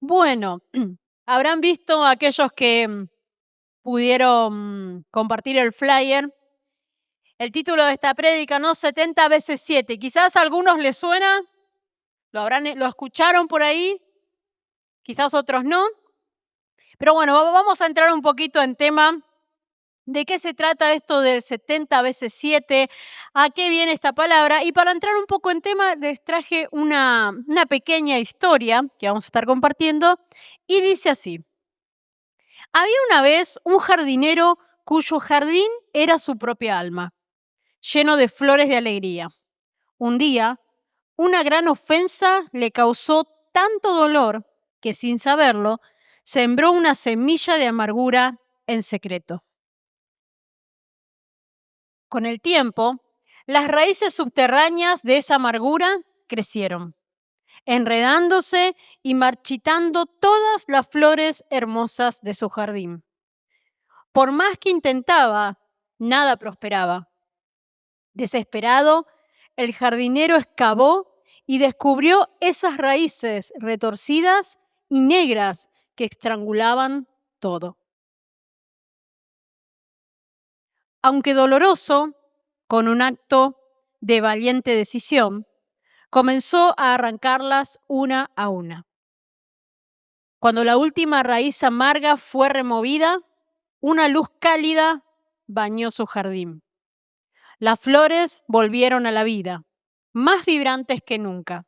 Bueno, habrán visto aquellos que pudieron compartir el flyer, el título de esta prédica, ¿no? 70 veces 7. Quizás a algunos les suena, lo escucharon por ahí, quizás otros no. Pero bueno, vamos a entrar un poquito en tema. ¿De qué se trata esto del 70 veces 7? ¿A qué viene esta palabra? Y para entrar un poco en tema, les traje una pequeña historia que vamos a estar compartiendo. Y dice así: había una vez un jardinero cuyo jardín era su propia alma, lleno de flores de alegría. Un día, una gran ofensa le causó tanto dolor que, sin saberlo, sembró una semilla de amargura en secreto. Con el tiempo, las raíces subterráneas de esa amargura crecieron, enredándose y marchitando todas las flores hermosas de su jardín. Por más que intentaba, nada prosperaba. Desesperado, el jardinero excavó y descubrió esas raíces retorcidas y negras que estrangulaban todo. Aunque doloroso, con un acto de valiente decisión, comenzó a arrancarlas una a una. Cuando la última raíz amarga fue removida, una luz cálida bañó su jardín. Las flores volvieron a la vida, más vibrantes que nunca.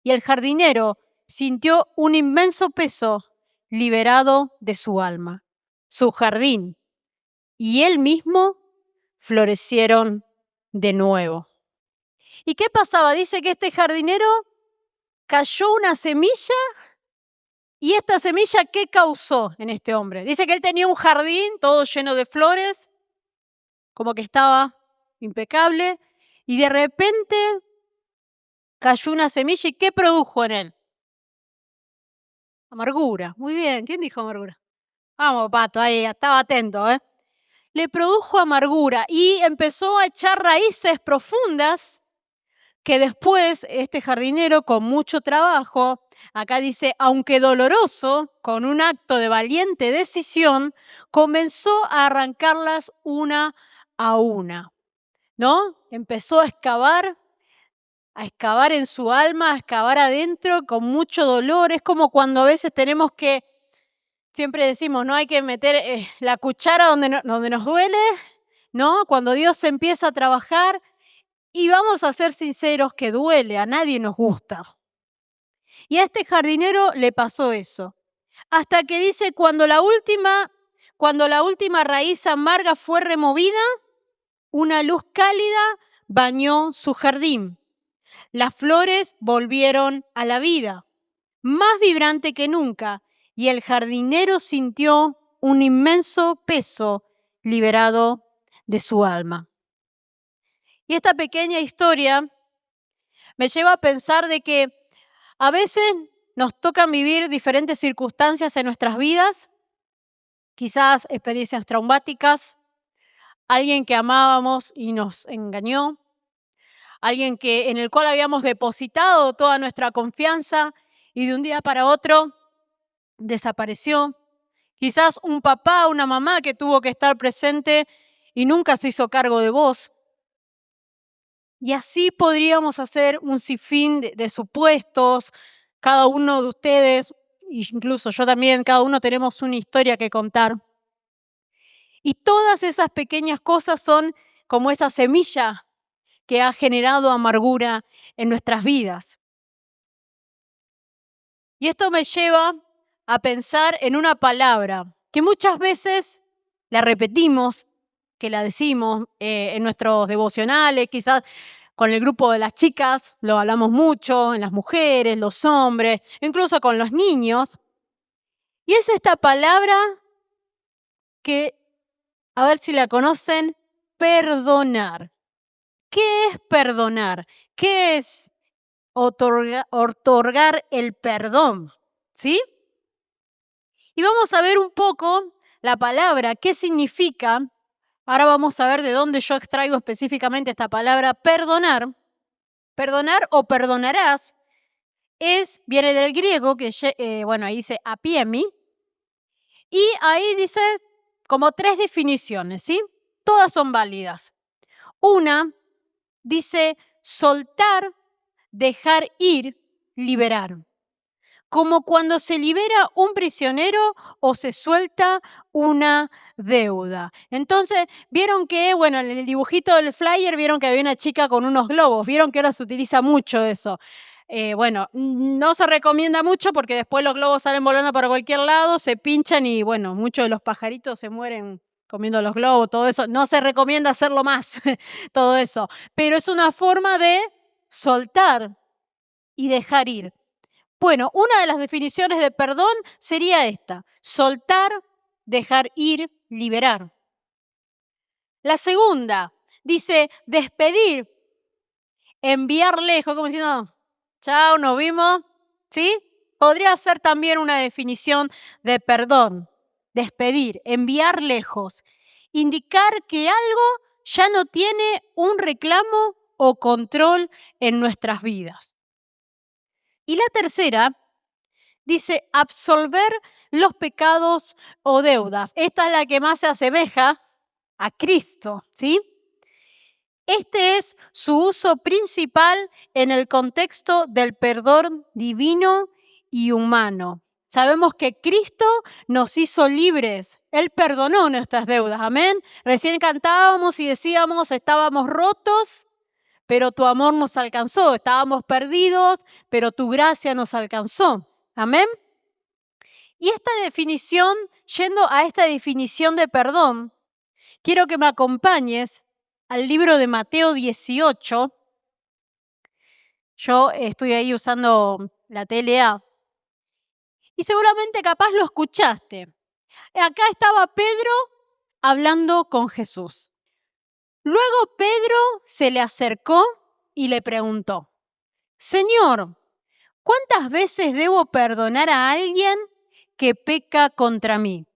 Y el jardinero sintió un inmenso peso liberado de su alma. Su jardín y él mismo florecieron de nuevo. ¿Y qué pasaba? Dice que este jardinero cayó una semilla. ¿Y esta semilla qué causó en este hombre? Dice que él tenía un jardín todo lleno de flores, como que estaba impecable, y de repente cayó una semilla. ¿Y qué produjo en él? Amargura. Muy bien. ¿Quién dijo amargura? Vamos, Pato, ahí estaba atento, ¿eh? Le produjo amargura y empezó a echar raíces profundas que después este jardinero, con mucho trabajo, acá dice, aunque doloroso, con un acto de valiente decisión, comenzó a arrancarlas una a una, ¿no? Empezó a excavar en su alma, a excavar adentro con mucho dolor. Es como cuando a veces tenemos que, siempre decimos, no hay que meter la cuchara donde nos duele, ¿no? Cuando Dios empieza a trabajar, y vamos a ser sinceros que duele, a nadie nos gusta. Y a este jardinero le pasó eso. Hasta que dice, cuando la última raíz amarga fue removida, una luz cálida bañó su jardín. Las flores volvieron a la vida, más vibrante que nunca, y el jardinero sintió un inmenso peso liberado de su alma. Y esta pequeña historia me lleva a pensar de que a veces nos tocan vivir diferentes circunstancias en nuestras vidas, quizás experiencias traumáticas, alguien que amábamos y nos engañó, alguien en el cual habíamos depositado toda nuestra confianza y de un día para otro desapareció. Quizás un papá, una mamá que tuvo que estar presente y nunca se hizo cargo de vos. Y así podríamos hacer un sinfín de supuestos. Cada uno de ustedes, incluso yo también, cada uno tenemos una historia que contar. Y todas esas pequeñas cosas son como esa semilla que ha generado amargura en nuestras vidas. Y esto me lleva a pensar en una palabra que muchas veces la repetimos, que la decimos en nuestros devocionales, quizás con el grupo de las chicas lo hablamos mucho, en las mujeres, los hombres, incluso con los niños. Y es esta palabra que, a ver si la conocen, perdonar. ¿Qué es perdonar? ¿Qué es otorgar el perdón? ¿Sí? Y vamos a ver un poco la palabra, qué significa. Ahora vamos a ver de dónde yo extraigo específicamente esta palabra perdonar. Perdonar o perdonarás viene del griego, que ahí dice apiemi, y ahí dice como 3 definiciones, ¿sí? Todas son válidas. Una dice soltar, dejar ir, liberar. Como cuando se libera un prisionero o se suelta una deuda. Entonces, vieron que, en el dibujito del flyer, vieron que había una chica con unos globos, vieron que ahora se utiliza mucho eso. No se recomienda mucho porque después los globos salen volando para cualquier lado, se pinchan y, muchos de los pajaritos se mueren comiendo los globos, todo eso. No se recomienda hacerlo más, todo eso. Pero es una forma de soltar y dejar ir. Bueno, una de las definiciones de perdón sería esta: soltar, dejar ir, liberar. La segunda dice despedir, enviar lejos, como diciendo, chao, nos vimos, ¿sí? Podría ser también una definición de perdón, despedir, enviar lejos, indicar que algo ya no tiene un reclamo o control en nuestras vidas. Y la tercera dice absolver los pecados o deudas. Esta es la que más se asemeja a Cristo, ¿sí? Este es su uso principal en el contexto del perdón divino y humano. Sabemos que Cristo nos hizo libres. Él perdonó nuestras deudas, amén. Recién cantábamos y decíamos, estábamos rotos, pero tu amor nos alcanzó. Estábamos perdidos, pero tu gracia nos alcanzó, amén. Y esta definición, yendo a esta definición de perdón, quiero que me acompañes al libro de Mateo 18. Yo estoy ahí usando la TLA. Y seguramente capaz lo escuchaste. Acá estaba Pedro hablando con Jesús. Luego Pedro se le acercó y le preguntó, Señor, ¿cuántas veces debo perdonar a alguien que peca contra mí?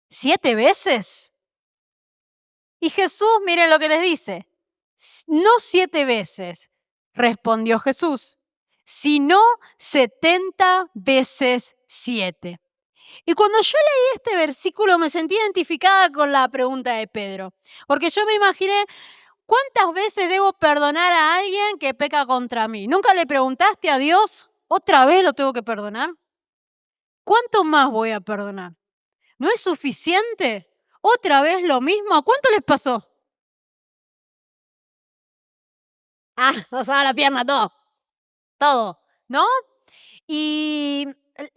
¿7 veces? Y Jesús, miren lo que les dice, no 7 veces, respondió Jesús, sino 70 veces 7. Y cuando yo leí este versículo me sentí identificada con la pregunta de Pedro, porque yo me imaginé, ¿cuántas veces debo perdonar a alguien que peca contra mí? ¿Nunca le preguntaste a Dios, otra vez lo tengo que perdonar? ¿Cuánto más voy a perdonar? ¿No es suficiente? ¿Otra vez lo mismo? ¿A cuánto les pasó? Usaba la pierna, todo, ¿no? Y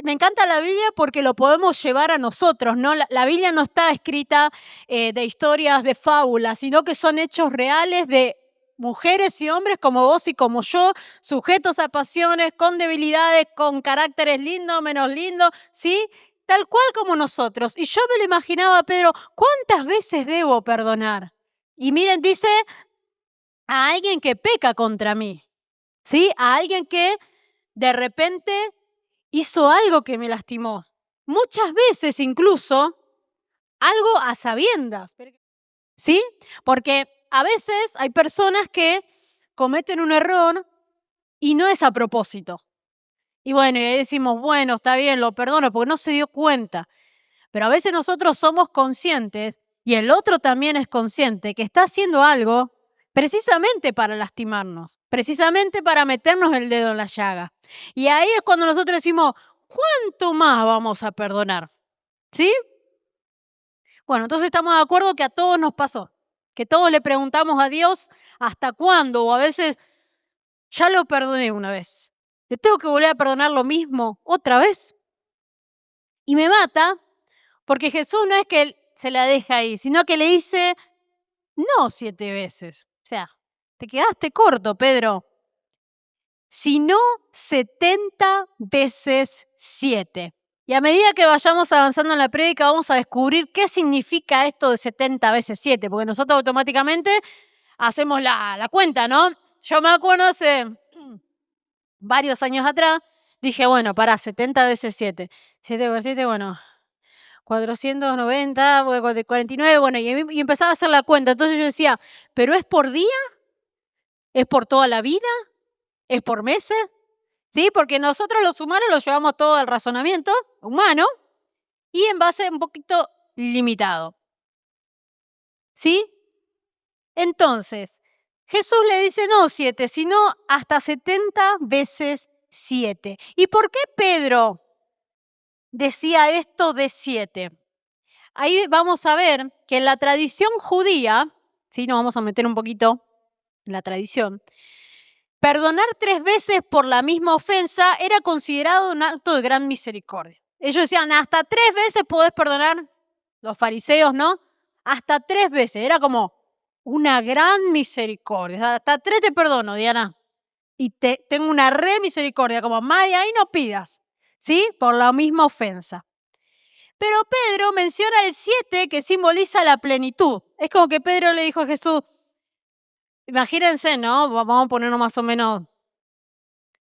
me encanta la Biblia porque lo podemos llevar a nosotros, ¿no? La Biblia no está escrita de historias, de fábulas, sino que son hechos reales de mujeres y hombres como vos y como yo, sujetos a pasiones, con debilidades, con caracteres lindos, menos lindos, ¿sí? Tal cual como nosotros. Y yo me lo imaginaba a Pedro, ¿cuántas veces debo perdonar? Y miren, dice, a alguien que peca contra mí, ¿sí? A alguien que de repente hizo algo que me lastimó. Muchas veces incluso algo a sabiendas, ¿sí? Porque a veces hay personas que cometen un error y no es a propósito. Y y ahí decimos, bueno, está bien, lo perdono porque no se dio cuenta. Pero a veces nosotros somos conscientes y el otro también es consciente que está haciendo algo precisamente para lastimarnos, precisamente para meternos el dedo en la llaga. Y ahí es cuando nosotros decimos, ¿cuánto más vamos a perdonar? ¿Sí? Bueno, entonces estamos de acuerdo que a todos nos pasó, que todos le preguntamos a Dios hasta cuándo, o a veces ya lo perdoné una vez. ¿Le tengo que volver a perdonar lo mismo otra vez? Y me mata porque Jesús no es que él se la deja ahí, sino que le dice, no 7 veces. O sea, te quedaste corto, Pedro. Sino 70 veces 7. Y a medida que vayamos avanzando en la prédica, vamos a descubrir qué significa esto de 70 veces 7, porque nosotros automáticamente hacemos la cuenta, ¿no? Yo me acuerdo hace varios años atrás, dije, bueno, 70 veces 7. 7 por 7, 490, 49, y empezaba a hacer la cuenta. Entonces yo decía, ¿pero es por día? ¿Es por toda la vida? ¿Es por meses? ¿sí? Porque nosotros los humanos lo llevamos todo al razonamiento humano y en base un poquito limitado, ¿sí? Entonces, Jesús le dice no 7, sino hasta 70 veces 7. ¿Y por qué Pedro decía esto de 7? Ahí vamos a ver que en la tradición judía, ¿sí? Nos vamos a meter un poquito en la tradición. Perdonar 3 veces por la misma ofensa era considerado un acto de gran misericordia. Ellos decían, hasta 3 veces podés perdonar, los fariseos, ¿no? Hasta 3 veces, era como una gran misericordia. O sea, hasta 3 te perdono, Diana. Y tengo una re misericordia, como más de ahí no pidas, ¿sí? Por la misma ofensa. Pero Pedro menciona el 7 que simboliza la plenitud. Es como que Pedro le dijo a Jesús, imagínense, ¿no? Vamos a ponernos más o menos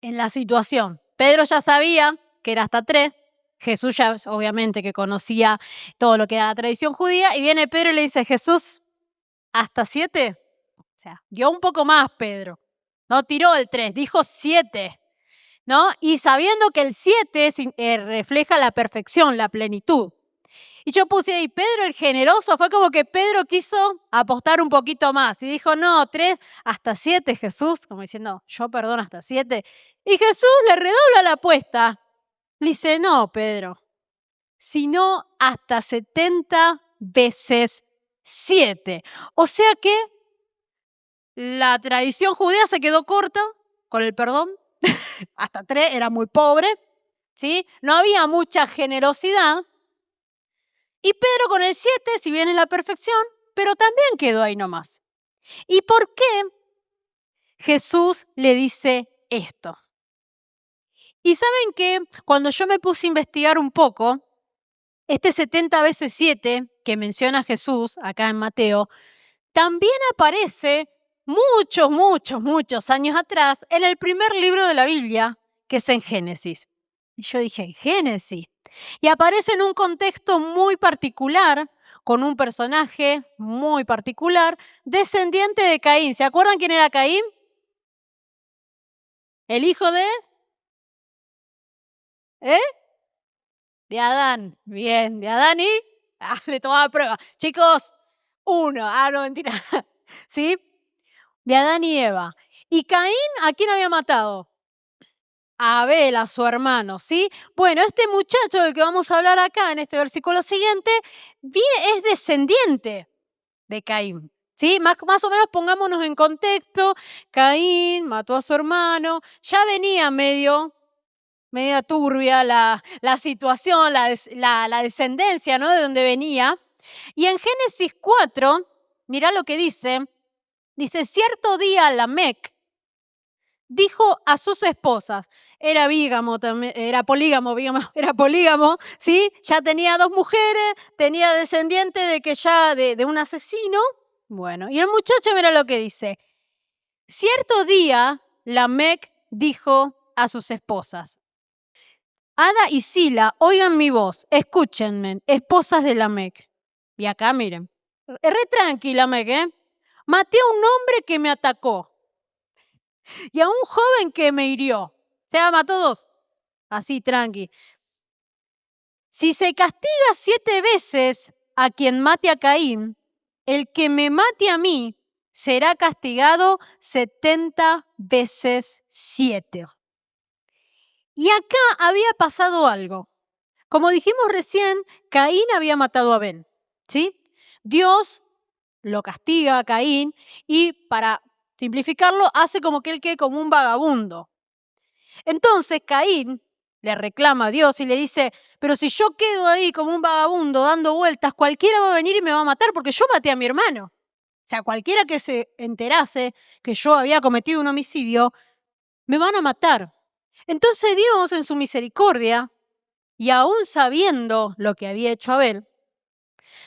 en la situación. Pedro ya sabía que era hasta 3. Jesús ya obviamente que conocía todo lo que era la tradición judía. Y viene Pedro y le dice, Jesús, ¿hasta 7? O sea, dio un poco más Pedro. No tiró el 3, dijo 7. ¿No? Y sabiendo que el 7 refleja la perfección, la plenitud. Y yo puse ahí, Pedro el generoso, fue como que Pedro quiso apostar un poquito más. Y dijo, no, 3 hasta 7, Jesús, como diciendo, yo perdono hasta 7. Y Jesús le redobla la apuesta. Le dice, no, Pedro, sino hasta 70 veces 7. O sea que la tradición judía se quedó corta con el perdón. Hasta 3 era muy pobre, ¿sí? No había mucha generosidad. Y Pedro con el 7, si bien es la perfección, pero también quedó ahí nomás. ¿Y por qué Jesús le dice esto? Y saben que cuando yo me puse a investigar un poco, este 70 veces 7 que menciona Jesús acá en Mateo, también aparece muchos años atrás en el primer libro de la Biblia, que es en Génesis. Y yo dije, ¿en Génesis? Y aparece en un contexto muy particular, con un personaje muy particular, descendiente de Caín. ¿Se acuerdan quién era Caín? El hijo de... ¿Eh? De Adán. Bien, de Adán y... le tomaba prueba. Chicos, 1. No, mentira. ¿Sí? De Adán y Eva. ¿Y Caín a quién había matado? A Abel, a su hermano, ¿sí? Bueno, este muchacho del que vamos a hablar acá en este versículo siguiente es descendiente de Caín, ¿sí? Más o menos pongámonos en contexto. Caín mató a su hermano, ya venía media turbia la situación, la descendencia, ¿no? De donde venía. Y en Génesis 4, mirá lo que dice. Dice, cierto día Lamec dijo a sus esposas, era polígamo, ¿sí? Ya tenía 2 mujeres, tenía descendiente de un asesino. Bueno, y el muchacho mira lo que dice. Cierto día, Lamec dijo a sus esposas, Ada y Sila, oigan mi voz, escúchenme, esposas de Lamec. Y acá miren, re tranquila, Lamec, ¿eh? Maté a un hombre que me atacó y a un joven que me hirió. Se mató 2. Así, tranqui. Si se castiga 7 veces a quien mate a Caín, el que me mate a mí será castigado 70 veces 7. Y acá había pasado algo. Como dijimos recién, Caín había matado a Abel, ¿sí? Dios lo castiga a Caín y para simplificarlo hace como que él quede como un vagabundo. Entonces Caín le reclama a Dios y le dice, pero si yo quedo ahí como un vagabundo dando vueltas, cualquiera va a venir y me va a matar porque yo maté a mi hermano. O sea, cualquiera que se enterase que yo había cometido un homicidio, me van a matar. Entonces Dios, en su misericordia, y aún sabiendo lo que había hecho Abel,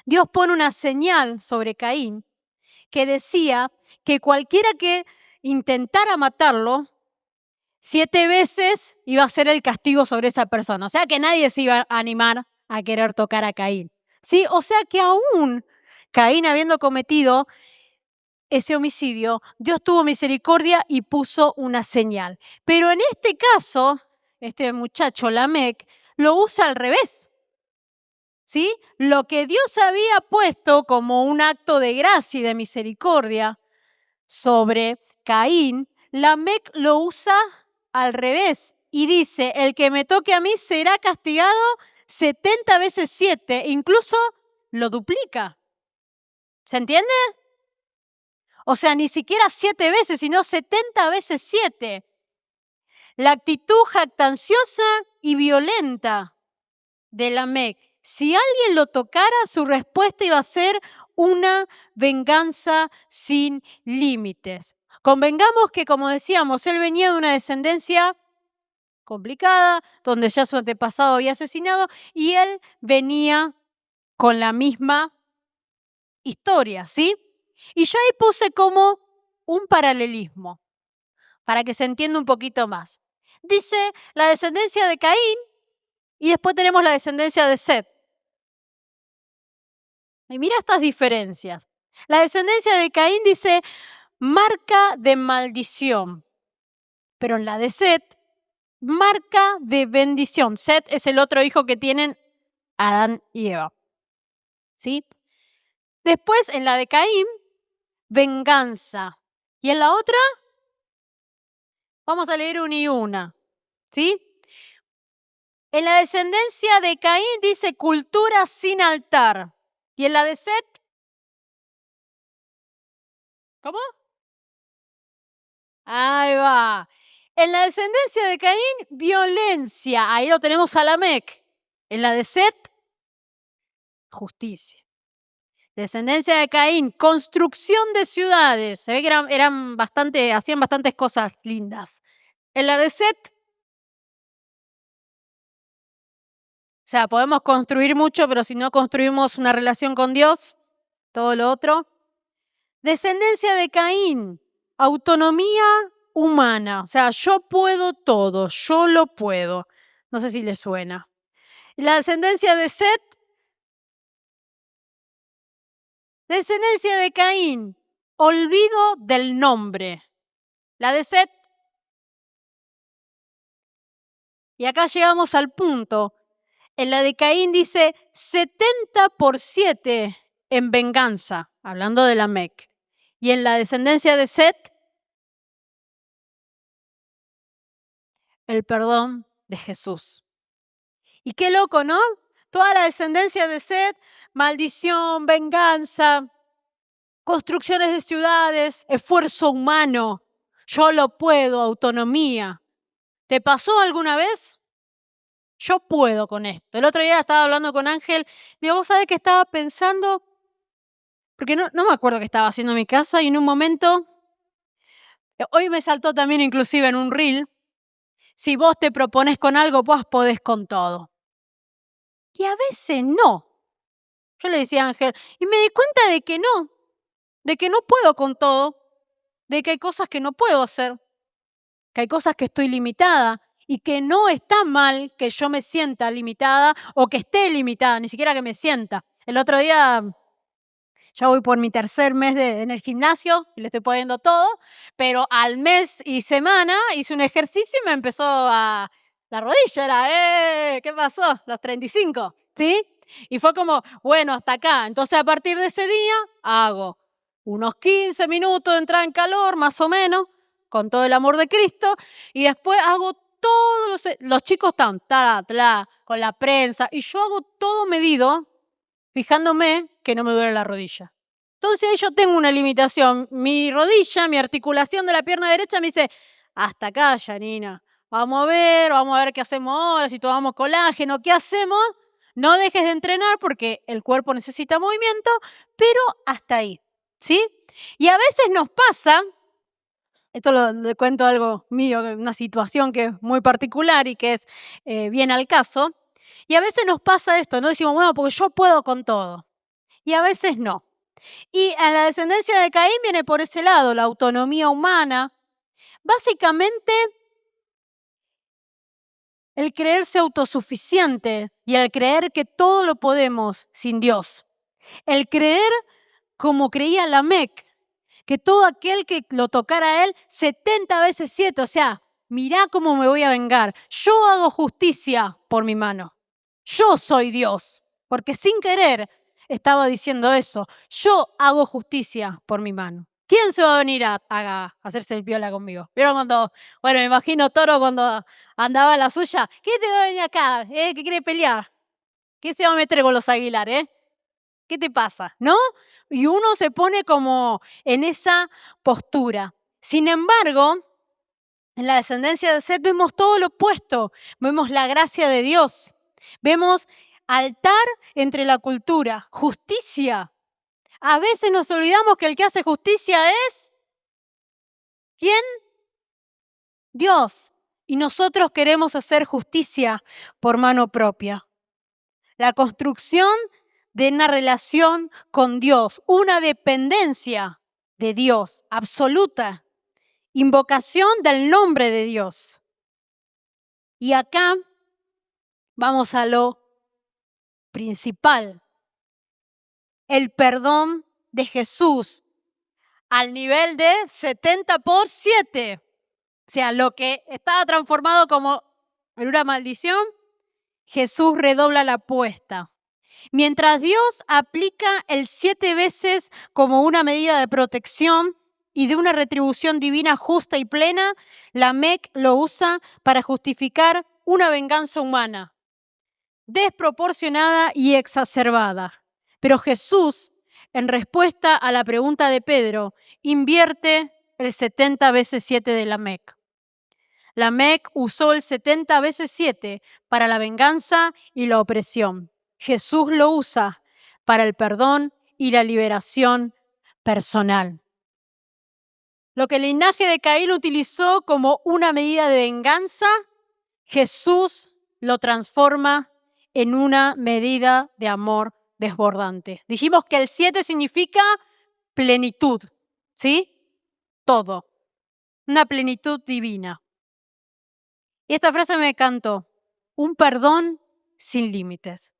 Dios pone una señal sobre Caín que decía que cualquiera que intentara matarlo, 7 veces iba a ser el castigo sobre esa persona. O sea que nadie se iba a animar a querer tocar a Caín. ¿Sí? O sea que aún Caín habiendo cometido ese homicidio, Dios tuvo misericordia y puso una señal. Pero en este caso, este muchacho, Lamec, lo usa al revés. ¿Sí? Lo que Dios había puesto como un acto de gracia y de misericordia sobre Caín, Lamec lo usa al revés y dice, el que me toque a mí será castigado 70 veces 7, incluso lo duplica. ¿Se entiende? O sea, ni siquiera 7 veces, sino 70 veces 7. La actitud jactanciosa y violenta de Lamec. Si alguien lo tocara, su respuesta iba a ser una venganza sin límites. Convengamos que, como decíamos, él venía de una descendencia complicada, donde ya su antepasado había asesinado, y él venía con la misma historia, ¿sí? Y yo ahí puse como un paralelismo, para que se entienda un poquito más. Dice la descendencia de Caín, y después tenemos la descendencia de Set. Y mira estas diferencias. La descendencia de Caín dice marca de maldición, pero en la de Set, marca de bendición. Set es el otro hijo que tienen Adán y Eva. ¿Sí? Después, en la de Caín, venganza. Y en la otra, vamos a leer una y una. ¿Sí? En la descendencia de Caín dice cultura sin altar. Y en la de Set, ¿cómo? Ahí va. En la descendencia de Caín, violencia. Ahí lo tenemos a Lamec. En la de Set, justicia. Descendencia de Caín, construcción de ciudades. Se ve que hacían bastantes cosas lindas. En la de Set, o sea, podemos construir mucho, pero si no construimos una relación con Dios, todo lo otro. Descendencia de Caín, autonomía humana. O sea, yo puedo todo, yo lo puedo. No sé si le suena. La descendencia de Set, descendencia de Caín, olvido del nombre. La de Set. Y acá llegamos al punto. En la de Caín dice 70 por 7 en venganza, hablando de Lamec. Y en la descendencia de Set, el perdón de Jesús. Y qué loco, ¿no? Toda la descendencia de Set, maldición, venganza, construcciones de ciudades, esfuerzo humano. Yo lo puedo, autonomía. ¿Te pasó alguna vez? Yo puedo con esto. El otro día estaba hablando con Ángel, digo, ¿vos sabés qué estaba pensando? Porque no me acuerdo qué estaba haciendo en mi casa y en un momento, hoy me saltó también inclusive en un reel, si vos te propones con algo, vos podés con todo. Y a veces no. Yo le decía a Ángel, y me di cuenta de que no puedo con todo, de que hay cosas que no puedo hacer, que hay cosas que estoy limitada y que no está mal que yo me sienta limitada o que esté limitada, ni siquiera que me sienta. El otro día, ya voy por mi tercer mes en el gimnasio y le estoy poniendo todo, pero al mes y semana hice un ejercicio y me empezó la rodilla, ¿qué pasó? Los 35, ¿sí? Y fue como, bueno, hasta acá. Entonces, a partir de ese día, hago unos 15 minutos de entrada en calor, más o menos, con todo el amor de Cristo, y después hago todos los chicos están con la prensa, y yo hago todo medido, fijándome que no me duele la rodilla. Entonces ahí yo tengo una limitación. Mi rodilla, mi articulación de la pierna derecha me dice, hasta acá, Janina. Vamos a ver qué hacemos ahora, si tomamos colágeno, ¿qué hacemos? No dejes de entrenar porque el cuerpo necesita movimiento, pero hasta ahí, ¿sí? Y a veces nos pasa, esto le cuento algo mío, una situación que es muy particular y que es bien al caso, y a veces nos pasa esto, ¿no? Decimos, bueno, porque yo puedo con todo, y a veces no. Y a la descendencia de Caín viene por ese lado, la autonomía humana. Básicamente, el creerse autosuficiente y el creer que todo lo podemos sin Dios. El creer como creía Lamec, que todo aquel que lo tocara a él 70 veces 7, o sea, mirá cómo me voy a vengar. Yo hago justicia por mi mano. Yo soy Dios, porque sin querer estaba diciendo eso. Yo hago justicia por mi mano. ¿Quién se va a venir a hacerse el piola conmigo? ¿Vieron cuando, bueno, me imagino Toro cuando andaba en la suya? ¿Quién te va a venir acá? ¿Que quiere pelear? ¿Quién se va a meter con los Aguilar, ¿Qué te pasa? ¿No? Y uno se pone como en esa postura. Sin embargo, en la descendencia de Seth vemos todo lo opuesto. Vemos la gracia de Dios. Vemos altar entre la cultura, justicia. A veces nos olvidamos que el que hace justicia es ¿quién? Dios. Y nosotros queremos hacer justicia por mano propia. La construcción de una relación con Dios, una dependencia de Dios absoluta, invocación del nombre de Dios. Y acá vamos a lo principal, el perdón de Jesús al nivel de 70 por 7. O sea, lo que estaba transformado como en una maldición, Jesús redobla la apuesta. Mientras Dios aplica el 7 veces como una medida de protección y de una retribución divina justa y plena, Lamec lo usa para justificar una venganza humana, desproporcionada y exacerbada. Pero Jesús, en respuesta a la pregunta de Pedro, invierte el 70 veces 7 de Lamec. Lamec usó el 70 veces 7 para la venganza y la opresión. Jesús lo usa para el perdón y la liberación personal. Lo que el linaje de Caín utilizó como una medida de venganza, Jesús lo transforma en una medida de amor desbordante. Dijimos que el 7 significa plenitud, ¿sí? Todo. Una plenitud divina. Y esta frase me encantó. Un perdón sin límites.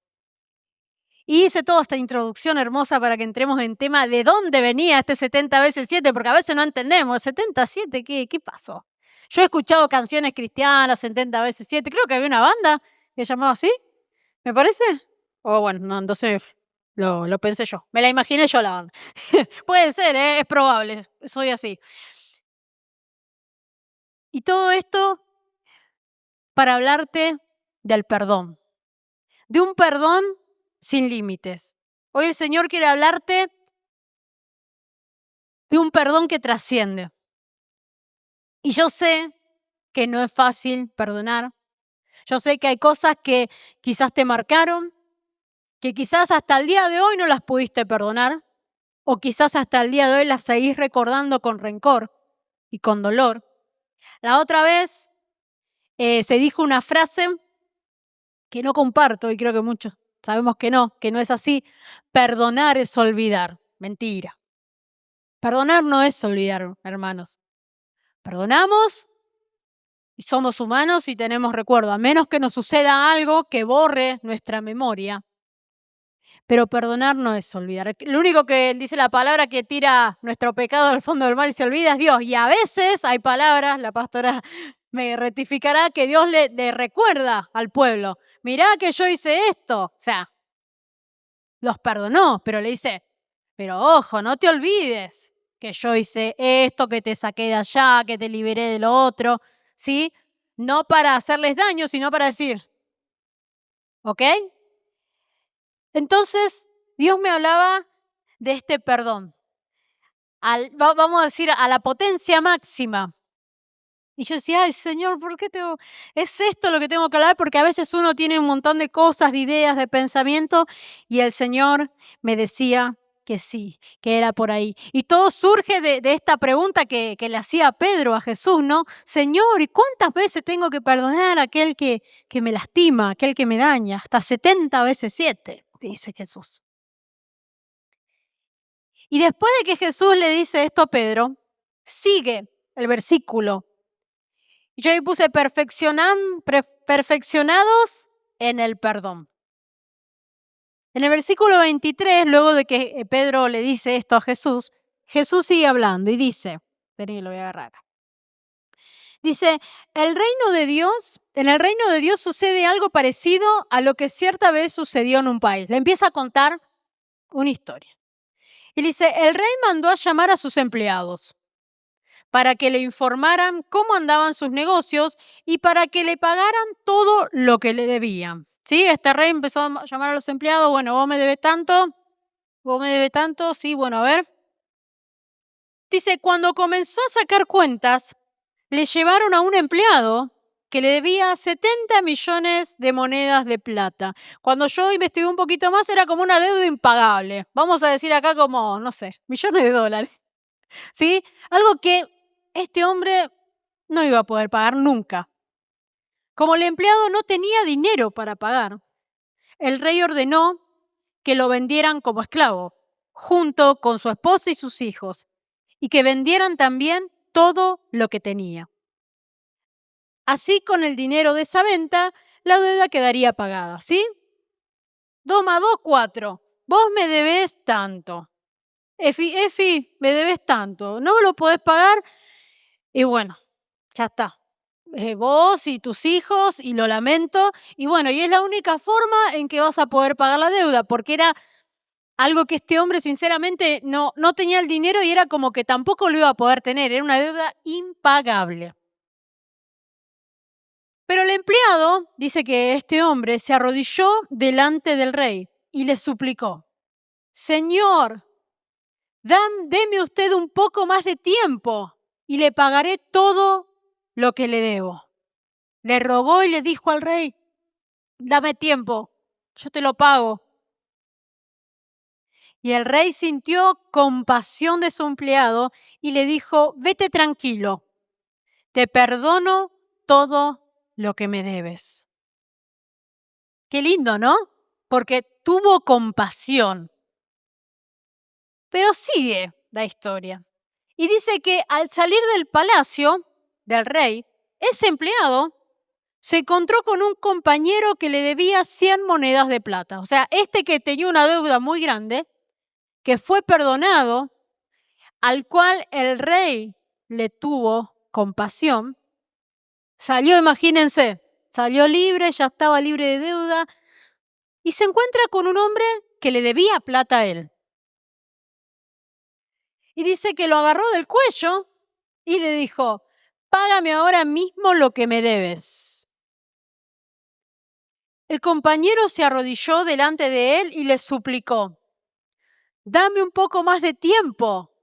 Y hice toda esta introducción hermosa para que entremos en tema de dónde venía este 70 veces 7, porque a veces no entendemos. 77, ¿qué pasó? Yo he escuchado canciones cristianas, 70 veces 7. Creo que había una banda que llamaba así, ¿me parece? O bueno, no, entonces lo pensé yo. Me la imaginé yo la banda. Puede ser, es probable. Soy así. Y todo esto para hablarte del perdón. De un perdón sin límites. Hoy el Señor quiere hablarte de un perdón que trasciende. Y yo sé que no es fácil perdonar. Yo sé que hay cosas que quizás te marcaron, que quizás hasta el día de hoy no las pudiste perdonar, o quizás hasta el día de hoy las seguís recordando con rencor y con dolor. La otra vez se dijo una frase que no comparto y creo que muchos sabemos que no es así. Perdonar es olvidar. Mentira. Perdonar no es olvidar, hermanos. Perdonamos y somos humanos y tenemos recuerdo, a menos que nos suceda algo que borre nuestra memoria. Pero perdonar no es olvidar. Lo único que dice la palabra que tira nuestro pecado al fondo del mar y se olvida es Dios. Y a veces hay palabras, la pastora me rectificará, que Dios le recuerda al pueblo. Mirá que yo hice esto. O sea, los perdonó, pero le dice, pero ojo, no te olvides que yo hice esto, que te saqué de allá, que te liberé de lo otro, ¿sí? No para hacerles daño, sino para decir, ¿ok? Entonces, Dios me hablaba de este perdón. Vamos a decir, a la potencia máxima. Y yo decía, ay, Señor, ¿por qué es esto lo que tengo que hablar? Porque a veces uno tiene un montón de cosas, de ideas, de pensamiento, y el Señor me decía que sí, que era por ahí. Y todo surge de esta pregunta que le hacía Pedro a Jesús, ¿no? Señor, ¿y cuántas veces tengo que perdonar a aquel que me lastima, aquel que me daña? Hasta 70 veces 7, dice Jesús. Y después de que Jesús le dice esto a Pedro, sigue el versículo. Yo ahí puse perfeccionados en el perdón. En el versículo 23, luego de que Pedro le dice esto a Jesús, Jesús sigue hablando y dice, esperen que lo voy a agarrar. Dice, en el reino de Dios sucede algo parecido a lo que cierta vez sucedió en un país. Le empieza a contar una historia. Y dice, el rey mandó a llamar a sus empleados para que le informaran cómo andaban sus negocios y para que le pagaran todo lo que le debían. ¿Sí? Este rey empezó a llamar a los empleados, bueno, vos me debes tanto, sí, bueno, a ver. Dice, cuando comenzó a sacar cuentas, le llevaron a un empleado que le debía 70 millones de monedas de plata. Cuando yo investigué un poquito más, era como una deuda impagable. Vamos a decir acá como, no sé, millones de dólares. ¿Sí? Algo que este hombre no iba a poder pagar nunca. Como el empleado no tenía dinero para pagar, el rey ordenó que lo vendieran como esclavo, junto con su esposa y sus hijos, y que vendieran también todo lo que tenía. Así, con el dinero de esa venta, la deuda quedaría pagada, ¿sí? 2 más 2, 4. Vos me debés tanto. Efi, me debes tanto. No me lo podés pagar. Y bueno, ya está. Vos y tus hijos, y lo lamento. Y bueno, y es la única forma en que vas a poder pagar la deuda, porque era algo que este hombre sinceramente no tenía el dinero y era como que tampoco lo iba a poder tener. Era una deuda impagable. Pero el empleado dice que este hombre se arrodilló delante del rey y le suplicó, Señor, deme usted un poco más de tiempo y le pagaré todo lo que le debo. Le rogó y le dijo al rey, dame tiempo, yo te lo pago. Y el rey sintió compasión de su empleado y le dijo, vete tranquilo, te perdono todo lo que me debes. Qué lindo, ¿no? Porque tuvo compasión. Pero sigue la historia. Y dice que al salir del palacio del rey, ese empleado se encontró con un compañero que le debía 100 monedas de plata. O sea, este que tenía una deuda muy grande, que fue perdonado, al cual el rey le tuvo compasión, salió, imagínense, salió libre, ya estaba libre de deuda, y se encuentra con un hombre que le debía plata a él. Y dice que lo agarró del cuello y le dijo, págame ahora mismo lo que me debes. El compañero se arrodilló delante de él y le suplicó, dame un poco más de tiempo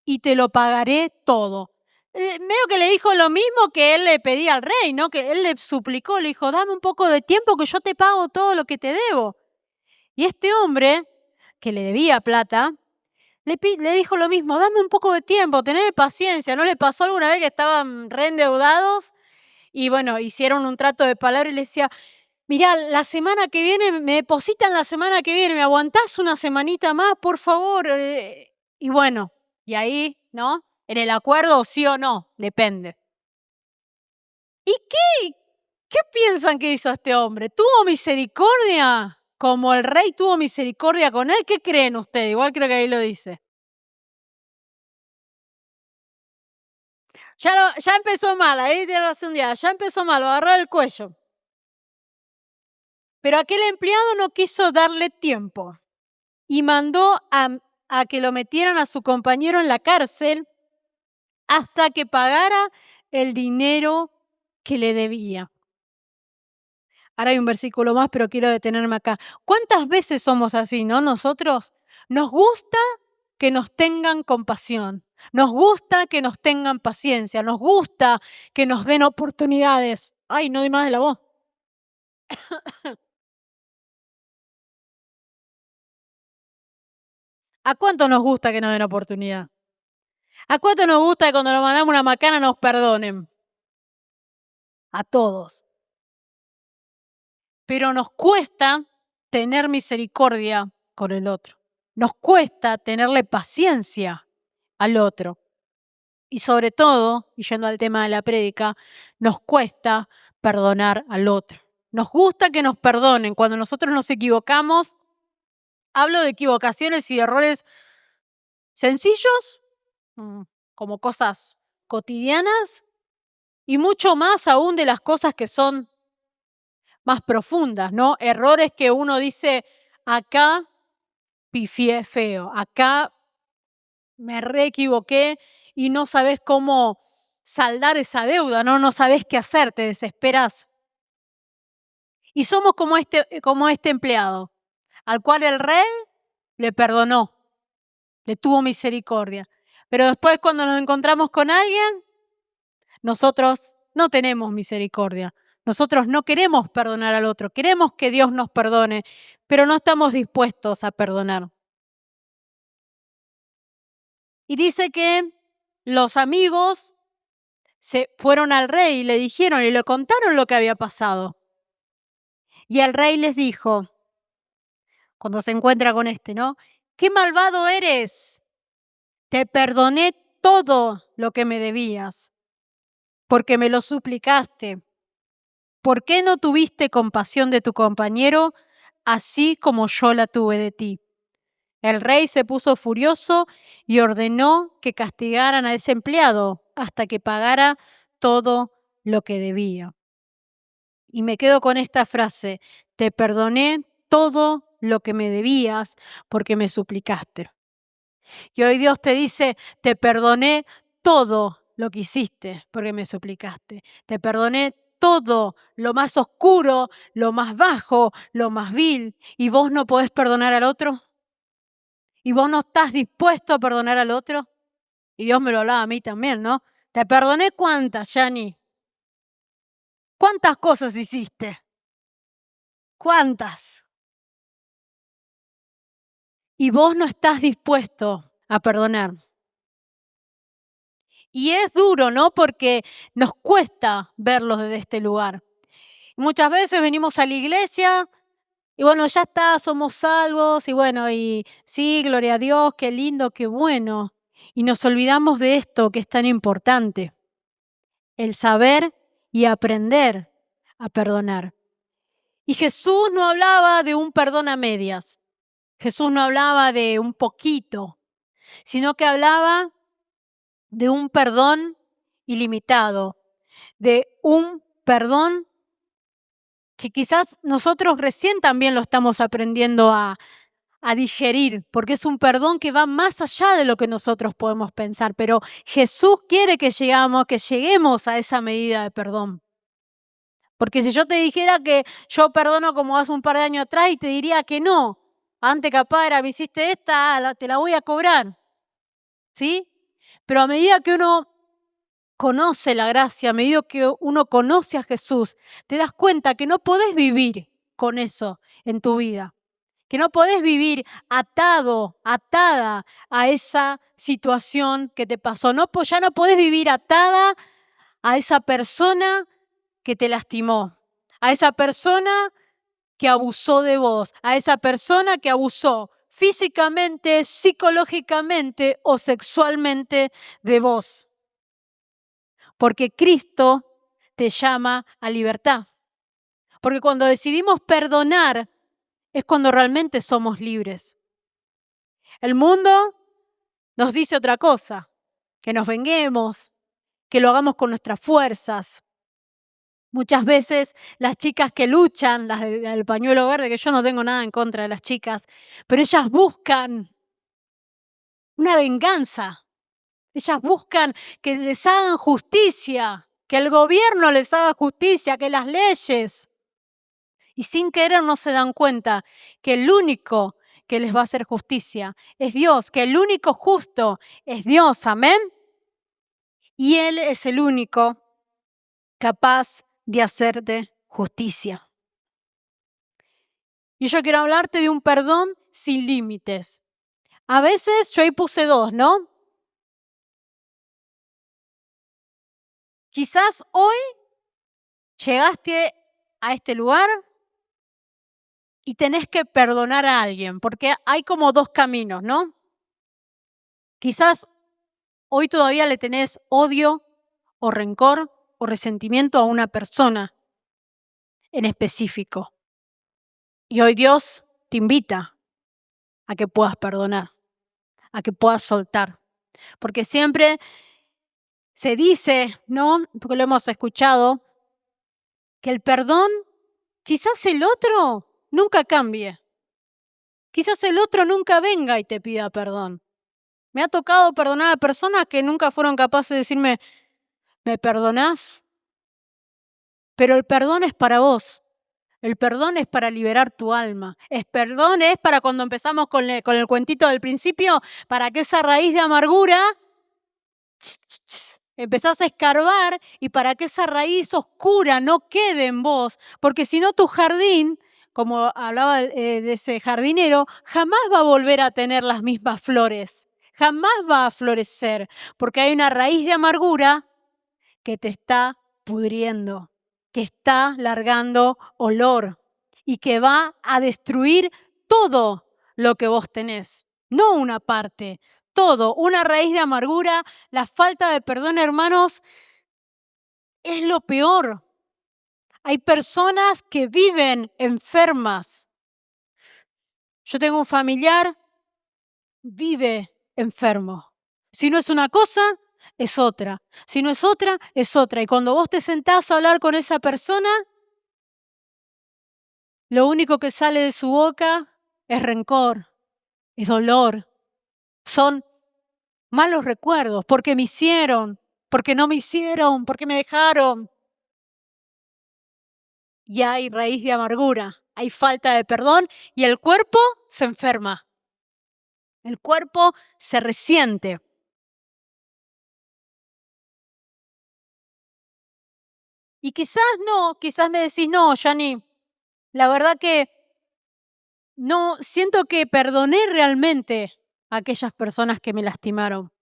y te lo pagaré todo. Medio que le dijo lo mismo que él le pedía al rey, ¿no? Que él le suplicó, le dijo, dame un poco de tiempo que yo te pago todo lo que te debo. Y este hombre, que le debía plata, le dijo lo mismo, dame un poco de tiempo, teneme paciencia. ¿No le pasó alguna vez que estaban reendeudados? Y bueno, hicieron un trato de palabra y le decía, mirá, la semana que viene, me depositan la semana que viene, ¿me aguantás una semanita más, por favor? Y bueno, y ahí, ¿no? En el acuerdo, sí o no, depende. ¿Y qué piensan que hizo este hombre? ¿Tuvo misericordia? Como el rey tuvo misericordia con él, ¿qué creen ustedes? Igual creo que ahí lo dice. Ya empezó mal, ahí tiene razón, ya empezó mal, lo agarró del cuello. Pero aquel empleado no quiso darle tiempo y mandó a que lo metieran a su compañero en la cárcel hasta que pagara el dinero que le debía. Ahora hay un versículo más, pero quiero detenerme acá. ¿Cuántas veces somos así, no? Nosotros nos gusta que nos tengan compasión, nos gusta que nos tengan paciencia, nos gusta que nos den oportunidades. Ay, no di más de la voz. ¿A cuánto nos gusta que nos den oportunidad? ¿A cuánto nos gusta que cuando nos mandamos una macana nos perdonen? A todos. Pero nos cuesta tener misericordia con el otro. Nos cuesta tenerle paciencia al otro. Y sobre todo, y yendo al tema de la prédica, nos cuesta perdonar al otro. Nos gusta que nos perdonen. Cuando nosotros nos equivocamos, hablo de equivocaciones y errores sencillos, como cosas cotidianas, y mucho más aún de las cosas que son más profundas, ¿no? Errores que uno dice, acá pifié feo, acá me re equivoqué y no sabes cómo saldar esa deuda, ¿no? No sabes qué hacer, te desesperas. Y somos como este empleado, al cual el rey le perdonó, le tuvo misericordia. Pero después cuando nos encontramos con alguien, nosotros no tenemos misericordia. Nosotros no queremos perdonar al otro, queremos que Dios nos perdone, pero no estamos dispuestos a perdonar. Y dice que los amigos se fueron al rey y le dijeron y le contaron lo que había pasado. Y el rey les dijo, cuando se encuentra con ¿no? ¡Qué malvado eres! Te perdoné todo lo que me debías, porque me lo suplicaste. ¿Por qué no tuviste compasión de tu compañero, así como yo la tuve de ti? El rey se puso furioso y ordenó que castigaran a ese empleado hasta que pagara todo lo que debía. Y me quedo con esta frase, te perdoné todo lo que me debías porque me suplicaste. Y hoy Dios te dice, te perdoné todo lo que hiciste porque me suplicaste. Te perdoné todo, lo más oscuro, lo más bajo, lo más vil. ¿Y vos no podés perdonar al otro? ¿Y vos no estás dispuesto a perdonar al otro? Y Dios me lo hablaba a mí también, ¿no? Te perdoné cuántas, Yani. ¿Cuántas cosas hiciste? ¿Cuántas? Y vos no estás dispuesto a perdonar. Y es duro, ¿no? Porque nos cuesta verlos desde este lugar. Muchas veces venimos a la iglesia y bueno, ya está, somos salvos y bueno, y sí, gloria a Dios, qué lindo, qué bueno. Y nos olvidamos de esto que es tan importante, el saber y aprender a perdonar. Y Jesús no hablaba de un perdón a medias, Jesús no hablaba de un poquito, sino que hablaba de un perdón ilimitado, de un perdón que quizás nosotros recién también lo estamos aprendiendo a digerir, porque es un perdón que va más allá de lo que nosotros podemos pensar, pero Jesús quiere que lleguemos a esa medida de perdón. Porque si yo te dijera que yo perdono como hace un par de años atrás y te diría que no, antes capaz era, me hiciste esta, te la voy a cobrar, ¿sí? Pero a medida que uno conoce la gracia, a medida que uno conoce a Jesús, te das cuenta que no podés vivir con eso en tu vida, que no podés vivir atada a esa situación que te pasó. No, ya no podés vivir atada a esa persona que te lastimó, a esa persona que abusó de vos, a esa persona que abusó físicamente, psicológicamente o sexualmente de vos. Porque Cristo te llama a libertad. Porque cuando decidimos perdonar es cuando realmente somos libres. El mundo nos dice otra cosa, que nos venguemos, que lo hagamos con nuestras fuerzas. Muchas veces las chicas que luchan, las del pañuelo verde, que yo no tengo nada en contra de las chicas, pero ellas buscan una venganza. Ellas buscan que les hagan justicia, que el gobierno les haga justicia, que las leyes. Y sin querer no se dan cuenta que el único que les va a hacer justicia es Dios, que el único justo es Dios, amén. Y Él es el único capaz de hacerte justicia. Y yo quiero hablarte de un perdón sin límites. A veces yo ahí puse 2, ¿no? Quizás hoy llegaste a este lugar y tenés que perdonar a alguien, porque hay como 2 caminos, ¿no? Quizás hoy todavía le tenés odio o rencor o resentimiento a una persona en específico. Y hoy Dios te invita a que puedas perdonar, a que puedas soltar. Porque siempre se dice, ¿no? Porque lo hemos escuchado, que el perdón, quizás el otro nunca cambie. Quizás el otro nunca venga y te pida perdón. Me ha tocado perdonar a personas que nunca fueron capaces de decirme, ¿me perdonás? Pero el perdón es para vos. El perdón es para liberar tu alma. El perdón es para cuando empezamos con el cuentito del principio, para que esa raíz de amargura empezás a escarbar y para que esa raíz oscura no quede en vos. Porque si no tu jardín, como hablaba de ese jardinero, jamás va a volver a tener las mismas flores. Jamás va a florecer. Porque hay una raíz de amargura que te está pudriendo, que está largando olor y que va a destruir todo lo que vos tenés, no una parte, todo. Una raíz de amargura, la falta de perdón, hermanos, es lo peor. Hay personas que viven enfermas. Yo tengo un familiar, vive enfermo. Si no es una cosa, es otra. Si no es otra, es otra. Y cuando vos te sentás a hablar con esa persona, lo único que sale de su boca es rencor, es dolor. Son malos recuerdos, porque me hicieron, porque no me hicieron, porque me dejaron. Y hay raíz de amargura, hay falta de perdón y el cuerpo se enferma. El cuerpo se resiente. Y quizás me decís, no, Yani, la verdad que no, siento que perdoné realmente a aquellas personas que me lastimaron,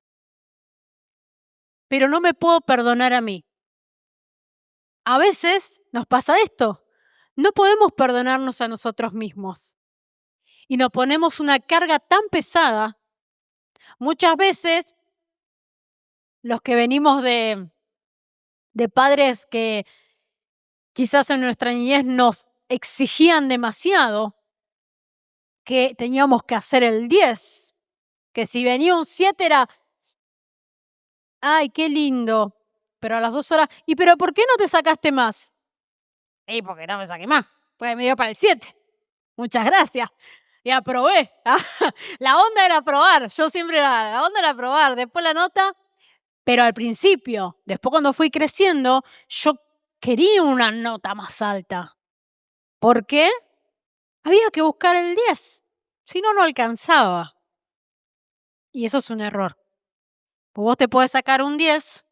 pero no me puedo perdonar a mí. A veces nos pasa esto, no podemos perdonarnos a nosotros mismos y nos ponemos una carga tan pesada. Muchas veces los que venimos de padres que quizás en nuestra niñez nos exigían demasiado, que teníamos que hacer el 10, que si venía un 7 era, ay, qué lindo, pero a las 2 horas, ¿y pero por qué no te sacaste más? Y porque no me saqué más, pues me dio para el 7. Muchas gracias. Y aprobé. La onda era aprobar. Yo siempre la onda era aprobar. Después la nota. Pero al principio, después cuando fui creciendo, yo quería una nota más alta. ¿Por qué? Había que buscar el 10. Si no, no alcanzaba. Y eso es un error. Vos te podés sacar un 10.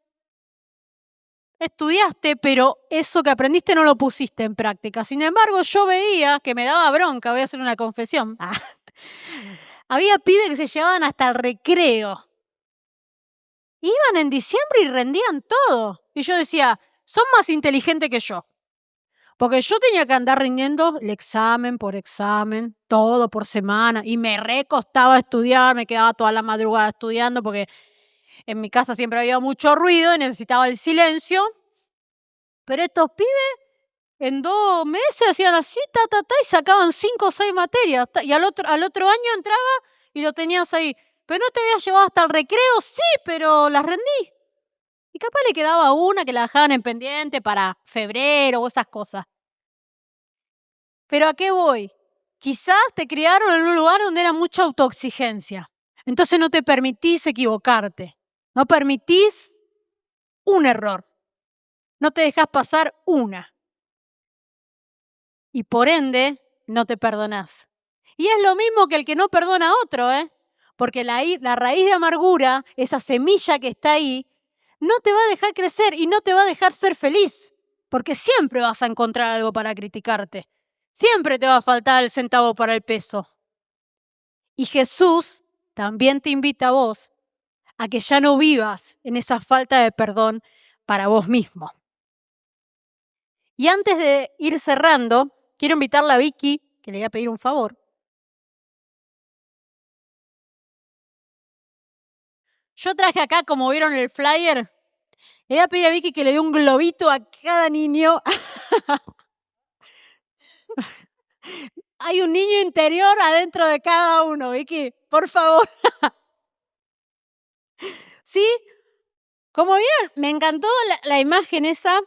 Estudiaste, pero eso que aprendiste no lo pusiste en práctica. Sin embargo, yo veía que me daba bronca, voy a hacer una confesión. Había pibes que se llevaban hasta el recreo. Iban en diciembre y rendían todo. Y yo decía, son más inteligentes que yo. Porque yo tenía que andar rindiendo el examen por examen, todo por semana. Y me recostaba estudiar, me quedaba toda la madrugada estudiando porque en mi casa siempre había mucho ruido y necesitaba el silencio. Pero estos pibes en 2 meses hacían así, y sacaban 5 o 6 materias. Y al otro año entraba y lo tenías ahí. ¿Pero no te habías llevado hasta el recreo? Sí, pero las rendí. Y capaz le quedaba una que la dejaban en pendiente para febrero o esas cosas. ¿Pero a qué voy? Quizás te criaron en un lugar donde era mucha autoexigencia. Entonces no te permitís equivocarte. No permitís un error. No te dejás pasar una. Y por ende, no te perdonás. Y es lo mismo que el que no perdona a otro, ¿eh? Porque la raíz de amargura, esa semilla que está ahí, no te va a dejar crecer y no te va a dejar ser feliz. Porque siempre vas a encontrar algo para criticarte. Siempre te va a faltar el centavo para el peso. Y Jesús también te invita a vos a que ya no vivas en esa falta de perdón para vos mismo. Y antes de ir cerrando, quiero invitarla a Vicky, que le voy a pedir un favor. Yo traje acá, como vieron el flyer, le voy a pedir a Vicky que le dé un globito a cada niño. Hay un niño interior adentro de cada uno, Vicky, por favor. ¿Sí? Como vieron, me encantó la imagen esa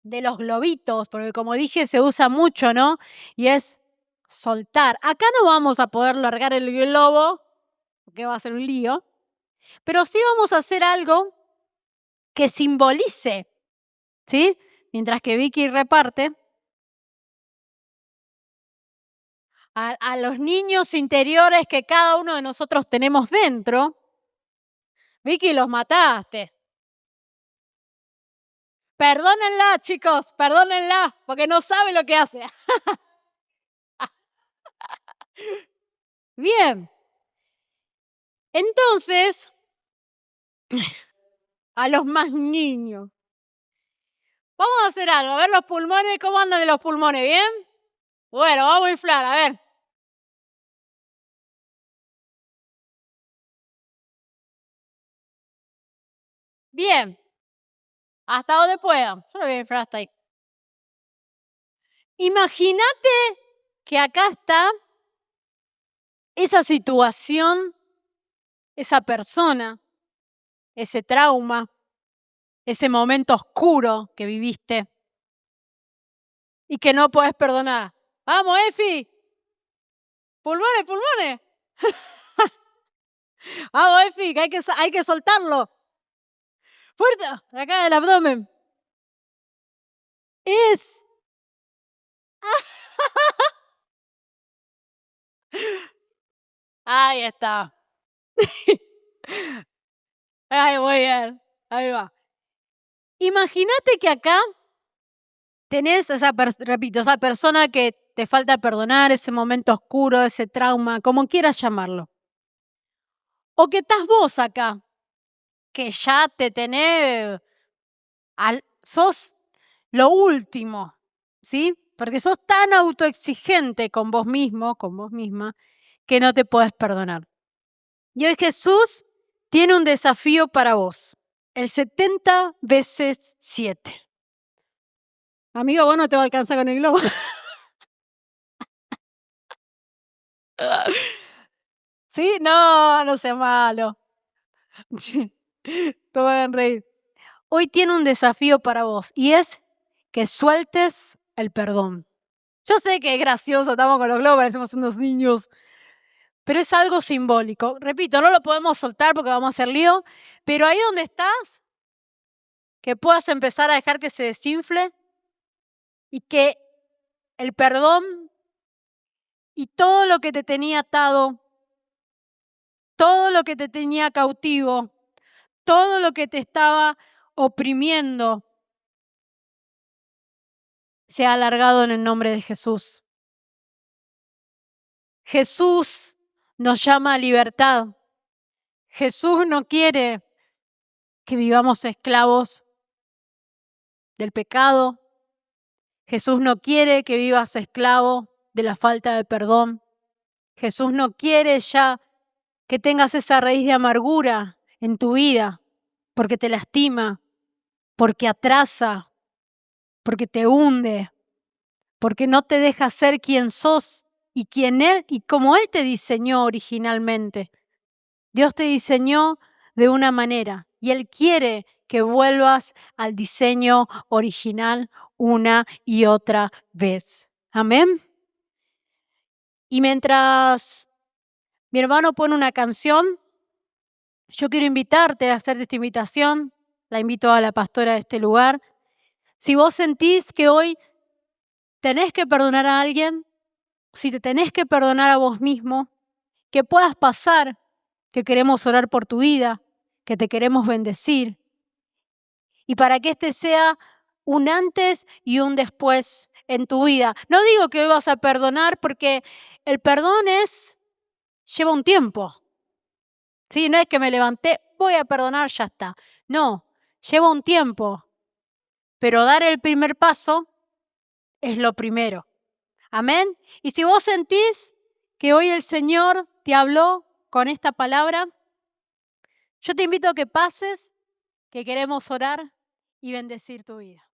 de los globitos, porque como dije, se usa mucho, ¿no? Y es soltar. Acá no vamos a poder largar el globo, porque va a ser un lío, pero sí vamos a hacer algo que simbolice, ¿sí? Mientras que Vicky reparte, a los niños interiores que cada uno de nosotros tenemos dentro. Vicky, los mataste. Perdónenla, chicos, perdónenla, porque no sabe lo que hace. Bien. Entonces, a los más niños. Vamos a hacer algo, a ver los pulmones, ¿cómo andan de los pulmones? ¿Bien? Bueno, vamos a inflar, a ver. Bien. Hasta donde puedan. Yo lo voy a inflar hasta ahí. Imagínate que acá está esa situación, esa persona, ese trauma, ese momento oscuro que viviste y que no podés perdonar. ¡Vamos, Efi! ¡Pulmones, pulmones! ¡Vamos, Efi! Que hay que soltarlo. ¡Fuerte! De acá del abdomen. Es... Ahí está. Ay, muy bien. Ahí va. Imagínate que acá tenés repito, esa persona que te falta perdonar, ese momento oscuro, ese trauma, como quieras llamarlo. O que estás vos acá, que ya te tenés, sos lo último, ¿sí? Porque sos tan autoexigente con vos mismo, con vos misma, que no te podés perdonar. Y hoy Jesús tiene un desafío para vos, el 70 veces 7. Amigo, vos no te va a alcanzar con el globo. ¿Sí? No, no sea malo. Te van a reír. Hoy tiene un desafío para vos y es que sueltes el perdón. Yo sé que es gracioso, estamos con los globos, parecemos unos niños, pero es algo simbólico. Repito, no lo podemos soltar porque vamos a hacer lío, pero ahí donde estás, que puedas empezar a dejar que se desinfle y que el perdón y todo lo que te tenía atado, todo lo que te tenía cautivo, todo lo que te estaba oprimiendo, sea alargado en el nombre de Jesús. Jesús nos llama a libertad. Jesús no quiere que vivamos esclavos del pecado. Jesús no quiere que vivas esclavo de la falta de perdón. Jesús no quiere ya que tengas esa raíz de amargura en tu vida, porque te lastima, porque atrasa, porque te hunde, porque no te deja ser quien sos y quien Él y como Él te diseñó originalmente. Dios te diseñó de una manera y Él quiere que vuelvas al diseño original una y otra vez. Amén. Y mientras mi hermano pone una canción, yo quiero invitarte a hacerte esta invitación. La invito a la pastora de este lugar. Si vos sentís que hoy tenés que perdonar a alguien, si te tenés que perdonar a vos mismo, que puedas pasar, que queremos orar por tu vida, que te queremos bendecir. Y para que este sea un antes y un después en tu vida. No digo que hoy vas a perdonar porque el perdón lleva un tiempo. ¿Sí? No es que me levanté, voy a perdonar, ya está. No, lleva un tiempo. Pero dar el primer paso es lo primero. Amén. Y si vos sentís que hoy el Señor te habló con esta palabra, yo te invito a que pases, que queremos orar y bendecir tu vida.